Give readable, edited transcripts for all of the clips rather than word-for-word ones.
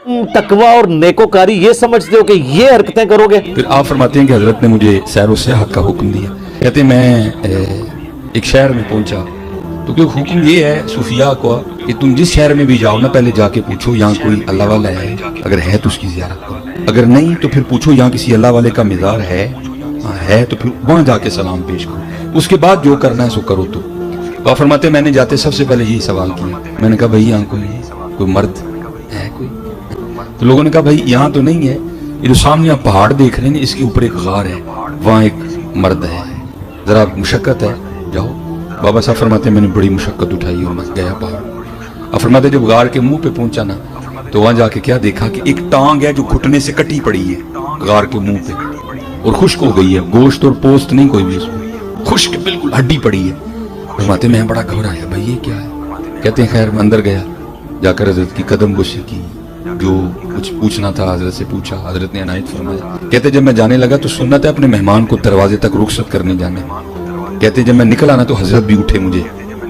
तकवा और नेकोकारी ये समझते हो कि ये हरकतें करोगे? फिर आप फरमाते हैं कि हजरत ने मुझे सैर व सियाहत का हुक्म दिया। कहते हैं मैं एक शहर में पहुंचा तो क्योंकि हुक्म ये है सूफिया को कि तुम जिस शहर में भी जाओ ना पहले जाके पूछो यहाँ कोई अल्लाह वाला है, अगर है तो उसकी ज़ियारत करो, अगर नहीं तो फिर पूछो यहाँ किसी अल्लाह वाले का मज़ार है तो फिर वहाँ जाके सलाम पेश करो, उसके बाद जो करना है सो करो। तो आप फरमाते मैंने जाते सबसे पहले यही सवाल किया। मैंने कहा भाई यहाँ कोई मर्द है कोई? तो लोगों ने कहा भाई यहाँ तो नहीं है, ये जो सामने आप पहाड़ देख रहे हैं इसके ऊपर एक गार है, वहाँ एक मर्द है, जरा मुशक्कत है जाओ। बाबा साहब फरमाते मैंने बड़ी मुशक्कत उठाई और मैं गया पहाड़। अब फरमाते जब गार के मुंह पे पहुंचा ना तो वहां जाके क्या देखा कि एक टांग है जो घुटने से कटी पड़ी है गार के मुंह पे और खुश्क हो गई है, गोश्त और पोस्ट नहीं कोई भी उसमें, खुश्क बिल्कुल हड्डी पड़ी है। फरमाते मैं बड़ा घबराया भाई ये क्या है। कहते हैं खैर मैं अंदर गया, जाकर हजरत की कदम बुशी की, जो कुछ पूछना था हजरत से पूछा, हजरत ने इनायत फरमाया। कहते जब मैं जाने लगा तो सुन्नत है अपने मेहमान को दरवाजे तक रुखसत करने जाने। कहते जब मैं निकला ना तो हजरत भी उठे मुझे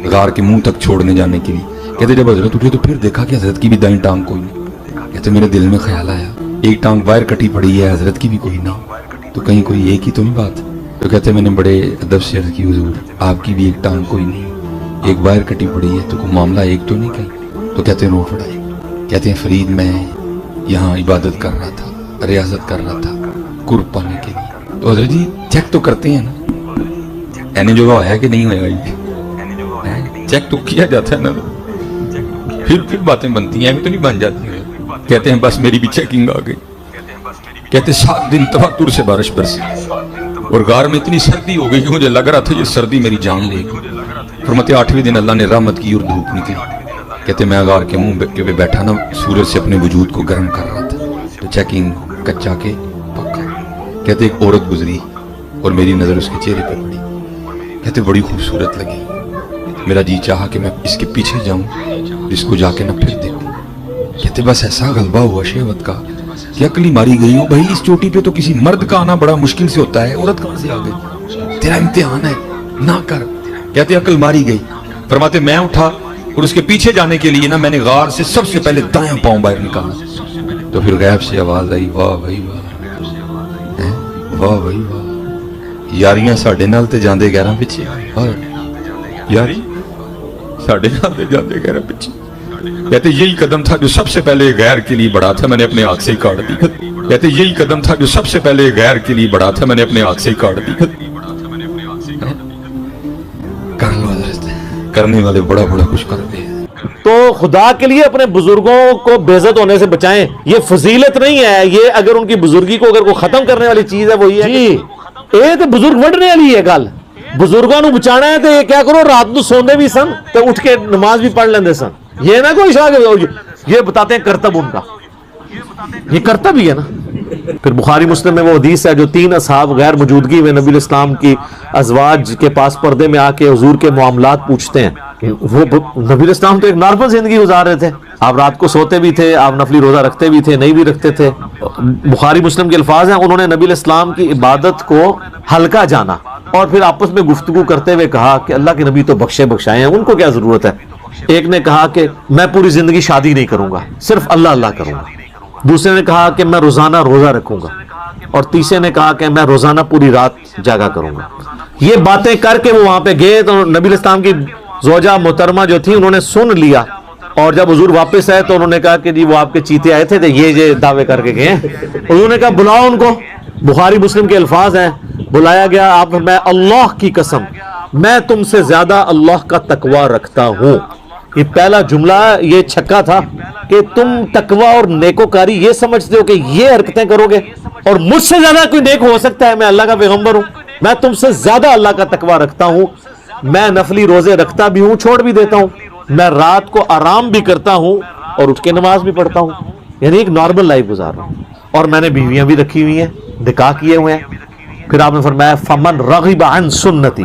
गार के मुंह तक छोड़ने जाने के लिए। कहते जब हजरत उठे तो फिर देखा कि हजरत की भी दाईं टांग कोई नहीं। कहते मेरे दिल में ख्याल आया एक टांग बाहर कटी पड़ी है, हजरत की भी कोई नहीं, तो कहीं कोई एक ही तो नहीं बात। तो कहते मैंने बड़े अदब से अर्ज की हुजूर आपकी भी एक टांग कोई नहीं, एक बाहर कटी पड़ी है, तो कोई मामला एक तो नहीं कहीं? तो कहते रो पड़ाई। कहते हैं फरीद मैं यहाँ इबादत कर रहा था, रियाजत कर रहा था कुर्ब पाने के लिए। तो हजरत जी चेक तो करते हैं ना एने जो है कि नहीं होगा, चेक तो किया जाता है ना, फिर बातें बनती हैं, तो नहीं बन जाती है। कहते हैं बस मेरी भी चेकिंग आ गई। कहते 7 दिन तवातुर से बारिश बरसी और गार में इतनी सर्दी हो गई कि मुझे लग रहा था ये सर्दी मेरी जान लेगी। फरमाते 8वें दिन अल्लाह ने रहमत की और धूप निकली। कहते मैं गार के मुंह पे बैठा ना सूरज से अपने वजूद को गर्म कर रहा था, तो चेकिंग कच्चा के पक्का। कहते एक औरत गुजरी और मेरी नजर उसके चेहरे पर पड़ी। कहते बड़ी खूबसूरत लगी, मेरा जी चाहा कि मैं इसके पीछे जाऊं, इसको जाके ना फिर देखूं। कहते बस ऐसा गलबा हुआ शहवत का कि अकली मारी गई हो भाई, इस चोटी पे तो किसी मर्द का आना बड़ा मुश्किल से होता है, औरत कहां से आ गई, तेरा इम्तिहान है ना कर। कहते अकल मारी गई। फरमाते मैं उठा और उसके पीछे जाने के लिए ना मैंने गार से सबसे पहले दायां पांव बाहर निकाला, तो फिर गैब से आवाज आई वाह भाई वाह, वाह भाई वाह, यारियां साडे नाल ते जांदे गैरां पिछे, यारी साडे नाल ते जांदे गैरां पिछे। कहते यही कदम था जो सबसे पहले गैर के लिए बढ़ा था, मैंने अपने हाथ से ही काट दी। कहते यही कदम था जो सबसे पहले गैर के लिए बढ़ा था, मैंने अपने हाथ से ही काट दी। करने वाले बड़ा बड़ा कुछ करते हैं। तो खुदा के लिए अपने बुजुर्गों को बेइज्जत होने से बचाएं, ये फजीलत नहीं है, ये अगर उनकी बुजुर्गी को अगर कोई खत्म करने वाली चीज है वो ये जी ये तो बुजुर्ग वढ़ने वाली है गल। बुजुर्गों को बचाना है तो ये क्या करो रात को सोंदे भी सन तो उठ के नमाज भी पढ़ लेंदे सन, ये ना कोई शायद ये बताते हैं कर्तव्य उनका, ये कर्तव्य ही है ना। फिर बुखारी मुस्लिम में वो हदीस है जो 3 असहाब गैर मौजूदगी में नबी इस्लाम की अज़वाज के पास पर्दे में आके हुजूर के मामलात पूछते हैं। वो नबी इस्लाम तो एक नॉर्मल जिंदगी गुजार रहे थे, आप रात को सोते भी थे, आप नफली रोजा रखते भी थे, नहीं भी रखते थे। बुखारी मुस्लिम के अल्फाज हैं, उन्होंने नबी इस्लाम की इबादत को हल्का जाना और फिर आपस में गुफ्तगू करते हुए कहा कि अल्लाह के नबी तो बख्शे बख्शाए हैं, उनको क्या जरूरत है। एक ने कहा कि मैं पूरी जिंदगी शादी नहीं करूंगा, सिर्फ अल्लाह अल्लाह करूंगा। दूसरे ने कहा कि मैं रोजाना रोजा रखूंगा और तीसरे ने कहा कि मैं रोजाना पूरी रात जागा करूंगा। ये बातें करके वो वहां पे गए तो नबी इस्लाम की ज़ौजा मोहतरमा जो थी उन्होंने सुन लिया और जब हुजूर वापस आए तो उन्होंने कहा कि जी वो आपके चीते आए थे तो ये दावे करके गए। उन्होंने कहा बुलाओ उनको। बुखारी मुस्लिम के अल्फाज हैं, बुलाया गया, आप मैं अल्लाह की कसम मैं तुमसे ज्यादा अल्लाह का तकवा रखता हूं। ये पहला जुमला ये छक्का था कि तुम तकवा और नेकोकारी ये समझते हो कि ये हरकतें करोगे और मुझसे ज्यादा कोई नेक हो सकता है, मैं अल्लाह का पैगंबर हूं, मैं तुमसे ज्यादा अल्लाह का तकवा रखता हूं, मैं नफली रोजे रखता भी हूं छोड़ भी देता हूं, मैं रात को आराम भी करता हूं और उठ के नमाज भी पढ़ता हूं, यानी एक नॉर्मल लाइफ गुजार रहा हूं और मैंने बीवियां भी रखी हुई हैं, निकाह किए हुए हैं। फिर आपने फरमाया फमन रगिबा अन सुन्नती,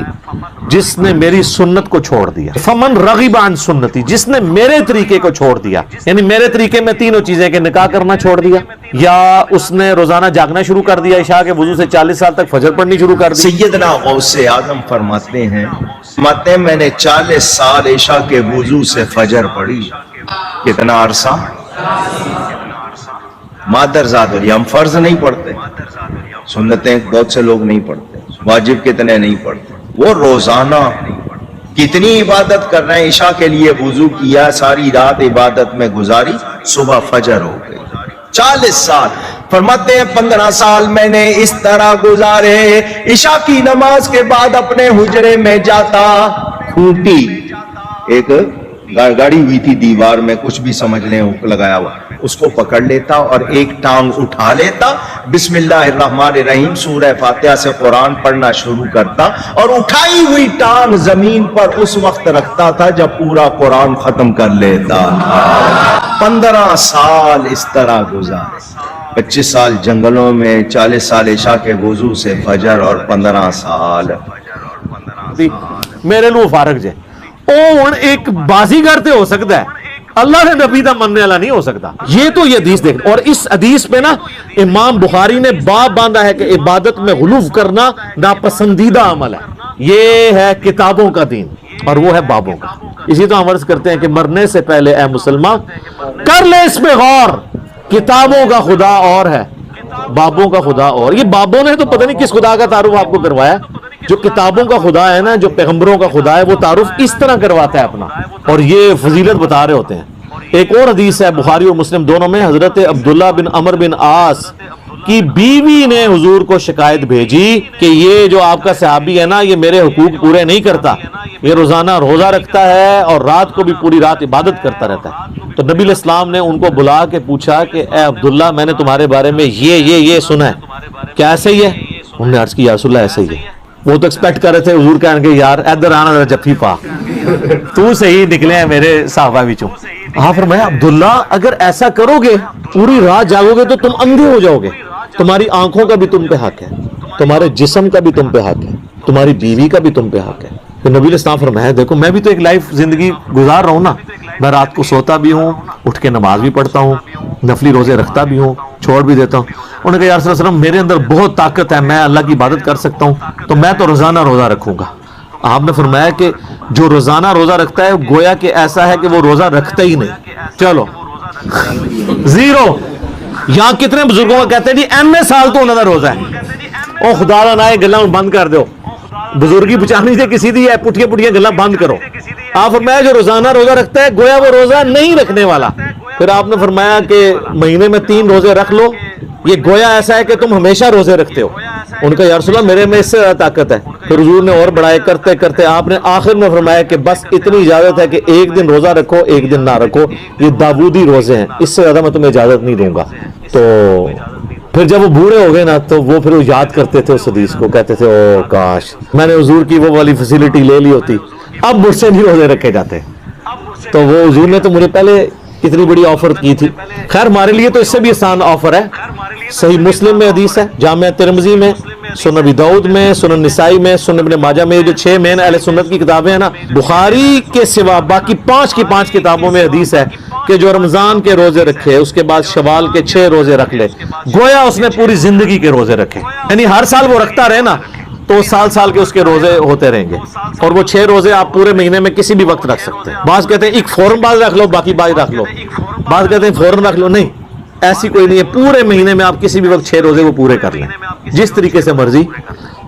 जिसने मेरी सुन्नत को छोड़ दिया, फमन रगिबा अन सुन्नती, जिसने मेरे तरीके को छोड़ दिया, यानी मेरे तरीके में तीनों चीजें के निकाह करना छोड़ दिया, या उसने रोजाना जागना शुरू कर दिया, इशा के वजू से 40 साल तक फजर पढ़नी शुरू कर दी। सैयदना गौसे आजम फरमाते हैं मैंने 40 साल इशा के वजू से फजर पढ़ी। कितना अरसा? मादरजात वाली हम फर्ज नहीं पढ़ते, सुन्नतें बहुत से लोग नहीं पढ़ते, वाजिब कितने नहीं पढ़ते। वो रोजाना कितनी इबादत कर रहे हैं, इशा के लिए वुजू किया, सारी रात इबादत में गुजारी, सुबह फजर हो गई। 40 साल, फरमाते हैं 15 साल मैंने इस तरह गुजारे, इशा की नमाज के बाद अपने हुजरे में जाता, खूंटी एक गाड़ी हुई थी दीवार में, कुछ भी समझ लें हुक लगाया हुआ, उसको पकड़ लेता और एक टांग उठा लेता, बिस्मिल्लाहिर्रहमानिर्रहीम सूरह फातिहा से कुरान पढ़ना शुरू करता और उठाई हुई टांग जमीन पर उस वक्त रखता था जब पूरा कुरान खत्म कर लेता। 15 साल इस तरह गुजारे, 25 साल जंगलों में, 40 साल इशा के वुजू से फजर और 15 साल मेरे लिए फारग जे ओ हुण एक बाजीगर ते हो सकता है, अल्लाह ने नबी दा मनने वाला नहीं हो सकता। ये तो ये हदीस देख, और इस हदीस पे ना इमाम बुखारी ने बाब बांधा है कि इबादत में गुलूफ करना नापसंदीदा अमल है। ये है किताबों का दीन और वो है बाबों का। इसी तो हम अर्ज करते हैं कि मरने से पहले ए मुसलमान कर ले इसमें गौर, किताबों का खुदा और है, बाबों का खुदा और। ये बाबों ने तो पता नहीं किस खुदा का तारुफ आपको करवाया। जो किताबों का खुदा है ना, जो पैगंबरों का खुदा है, वो तारुफ इस तरह करवाता है अपना, और ये फजीलत बता रहे होते हैं। एक और हदीस है बुखारी और मुस्लिम दोनों में, हजरत अब्दुल्ला बिन अमर बिन आस की बीवी ने हुजूर को शिकायत भेजी कि ये जो आपका सहाबी है ना, ये मेरे हुकूक पूरे नहीं करता, ये रोजाना रोजा रखता है और रात को भी पूरी रात इबादत करता रहता है। तो नबी इस्लाम ने उनको बुला के पूछा कि ए अब्दुल्ला, मैंने तुम्हारे बारे में ये सुना है, क्या ऐसे ही है? उन्होंने अर्ज की या रसूलल्लाह ऐसे ही है। वो तो एक्सपेक्ट कर रहे थे, हुजूर कहेंगे यार इधर आना जरा जफ्फी पा, तू सही निकले हैं मेरे साहबा विचों। हाँ फरमाया अब्दुल्ला, अगर ऐसा करोगे पूरी रात जागोगे तो तुम अंधे हो जाओगे, तुम्हारी आंखों का भी तुम पे हक है, तुम्हारे जिस्म का भी तुम पे हक है, तुम्हारी बीवी का भी तुम पे हक है। तो नबी इस्लाम फरमाया देखो मैं भी तो एक लाइफ जिंदगी गुजार रहा हूँ ना, मैं रात को सोता भी हूँ, उठ के नमाज भी पढ़ता हूँ, नफली रोजे रखता भी हूँ, छोड़ भी देता हूँ। उन्होंने कहा या रसूल अल्लाह मेरे अंदर बहुत ताकत है, मैं अल्लाह की इबादत कर सकता हूँ, तो मैं तो रोजाना रोजा रखूंगा। आपने फरमाया कि जो रोजाना रोजा रखता है गोया कि ऐसा है कि वो रोजा रखता ही नहीं। चलो जीरो। यहां कितने बुजुर्गों का कहते हैं जी एमए साल तो उन्होंने रोजा है, ओ खुदा दा ना ये गल्लां बंद कर दो, बुजुर्गी बचानी से किसी दी है, पुठिया पुठिया गल्लां बंद करो। आप फरमाया जो रोजाना रोजा रखता है गोया वो रोजा नहीं रखने वाला। फिर आपने फरमाया कि महीने में 3 रोजे रख लो, ये गोया ऐसा है कि तुम हमेशा रोजे रखते हो। उनका या रसूल अल्लाह मेरे में इससे ज्यादा ताकत है। फिर हुजूर ने और बढ़ाए करते करते आपने आखिर में फरमाया कि बस इतनी इजाजत है कि एक दिन रोजा रखो एक दिन ना रखो, ये दाऊदी रोजे हैं, इससे ज्यादा मैं तुम्हें इजाजत नहीं दूंगा। तो फिर जब वो बूढ़े हो गए ना तो वो फिर याद करते थे उस हदीस को, कहते थे ओ काश मैंने हुजूर की वो वाली फैसिलिटी ले ली होती, अब मुझसे नहीं रोजे रखे जाते। तो वो हुजूर ने तो मुझे पहले इतनी बड़ी ऑफर की थी। खैर हमारे लिए तो इससे भी आसान ऑफर है। सही मुस्लिम में हदीस है, जामिया तिरमिजी में, सुनन अबी दाऊद में, सुनन निसाई में, सुनन इब्न माजा में, जो 6 मेन अहले सुन्नत की किताबें हैं ना, बुखारी के सिवा बाकी 5 की 5 किताबों में हदीस है कि जो रमजान के रोजे रखे उसके बाद शवाल के 6 रोजे रख ले, गोया उसने पूरी जिंदगी के रोजे रखे। यानी हर साल वो रखता रहे ना तो साल साल के उसके रोजे होते रहेंगे, और वो 6 रोजे आप पूरे महीने में किसी भी वक्त रख सकते हैं। बात कहते हैं एक फौरन बाद रख लो बाकी बाद रख लो, बात कहते हैं फौरन रख लो, नहीं ऐसी कोई नहीं है, पूरे महीने में आप किसी भी वक्त 6 रोजे वो पूरे कर लें जिस तरीके से मर्जी।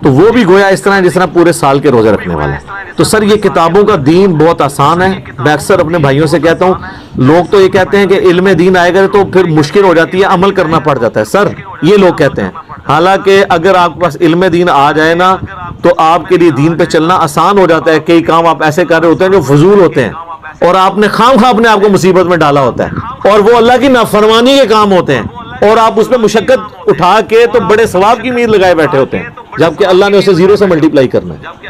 तो वो भी गोया इस तरह जिस तरह पूरे साल के रोजे रखने वाले। तो सर ये किताबों का दीन बहुत आसान है। मैं अक्सर अपने भाइयों से कहता हूँ, लोग तो ये कहते हैं कि इल्म दीन आएगा तो फिर मुश्किल हो जाती है, अमल करना पड़ जाता है, सर ये लोग कहते हैं। हालांकि अगर आपके पास इल्म दीन आ जाए ना तो आपके लिए दीन पे चलना आसान हो जाता है। कई काम आप ऐसे कर रहे होते हैं जो फजूल होते हैं और आपने खामखा अपने आप को मुसीबत में डाला होता है, और वो अल्लाह की नाफरमानी के काम होते हैं और आप उसमें मुशक्कत उठा के तो बड़े सवाब की उम्मीद लगाए बैठे होते हैं, जबकि अल्लाह ने उसे 0 से मल्टीप्लाई करना है।